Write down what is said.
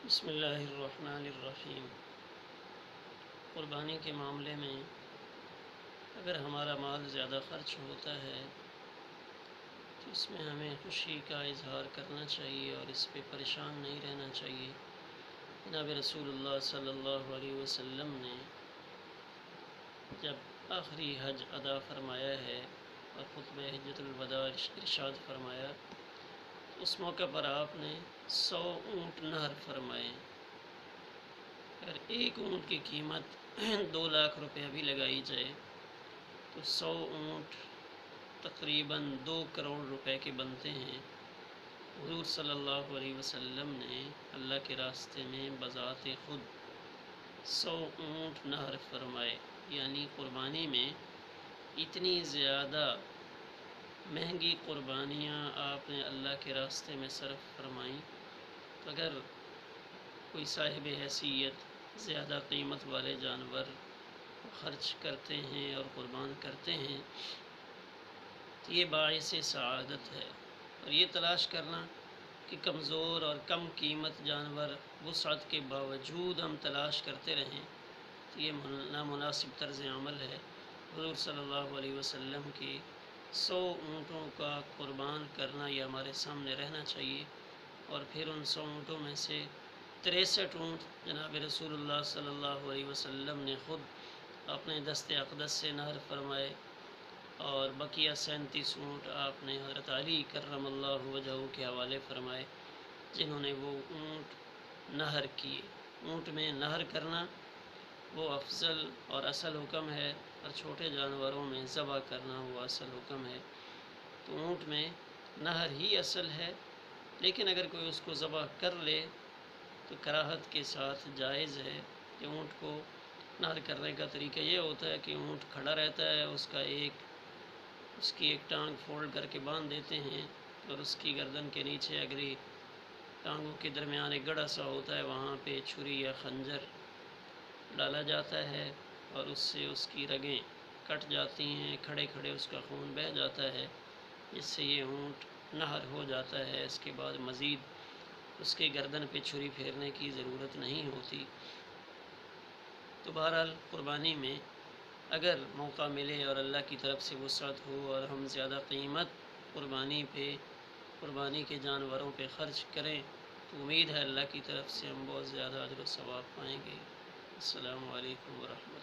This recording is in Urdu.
بسم اللہ الرحمن الرحیم۔ قربانی کے معاملے میں اگر ہمارا مال زیادہ خرچ ہوتا ہے تو اس میں ہمیں خوشی کا اظہار کرنا چاہیے اور اس پہ پریشان نہیں رہنا چاہیے۔ جناب رسول اللہ صلی اللہ علیہ وسلم نے جب آخری حج ادا فرمایا ہے اور خطبہ حجۃ الوداع ارشاد فرمایا، اس موقع پر آپ نے 100 اونٹ نہر فرمائے۔ اگر ایک اونٹ کی قیمت 2 لاکھ روپیہ بھی لگائی جائے تو 100 اونٹ تقریباً 2 کروڑ روپے کے بنتے ہیں۔ حضور صلی اللہ علیہ وسلم نے اللہ کے راستے میں بذات خود 100 اونٹ نہر فرمائے، یعنی قربانی میں اتنی زیادہ مہنگی قربانیاں آپ نے اللہ کے راستے میں صرف فرمائیں۔ تو اگر کوئی صاحب حیثیت زیادہ قیمت والے جانور خرچ کرتے ہیں اور قربان کرتے ہیں تو یہ باعث سعادت ہے، اور یہ تلاش کرنا کہ کمزور اور کم قیمت جانور وسعت کے باوجود ہم تلاش کرتے رہیں تو یہ نامناسب طرز عمل ہے۔ حضور صلی اللہ علیہ وسلم کی 100 اونٹوں کا قربان کرنا یہ ہمارے سامنے رہنا چاہیے، اور پھر ان 100 اونٹوں میں سے 63 اونٹ جناب رسول اللہ صلی اللہ علیہ وسلم نے خود اپنے دست اقدس سے نہر فرمائے، اور بقیہ 37 اونٹ آپ نے حضرت علی کرم اللہ وجہہ کے حوالے فرمائے، جنہوں نے وہ اونٹ نہر کیے۔ اونٹ میں نہر کرنا وہ افضل اور اصل حکم ہے، اور چھوٹے جانوروں میں ذبح کرنا وہ اصل حکم ہے۔ تو اونٹ میں نہر ہی اصل ہے، لیکن اگر کوئی اس کو ذبح کر لے تو کراہت کے ساتھ جائز ہے کہ اونٹ کو نہر کرنے کا طریقہ یہ ہوتا ہے کہ اونٹ کھڑا رہتا ہے، اس کی ایک ٹانگ فولڈ کر کے باندھ دیتے ہیں، اور اس کی گردن کے نیچے اگلی ٹانگوں کے درمیان ایک گڑھا سا ہوتا ہے، وہاں پہ چھری یا خنجر ڈالا جاتا ہے، اور اس سے اس کی رگیں کٹ جاتی ہیں، کھڑے کھڑے اس کا خون بہہ جاتا ہے، جس سے یہ اونٹ نہر ہو جاتا ہے۔ اس کے بعد مزید اس کے گردن پہ چھری پھیرنے کی ضرورت نہیں ہوتی۔ تو بہرحال قربانی میں اگر موقع ملے اور اللہ کی طرف سے وسعت ہو اور ہم زیادہ قیمت قربانی کے جانوروں پہ خرچ کریں تو امید ہے اللہ کی طرف سے ہم بہت زیادہ اجر و ثواب پائیں گے۔ السلام علیکم ورحمۃ اللہ۔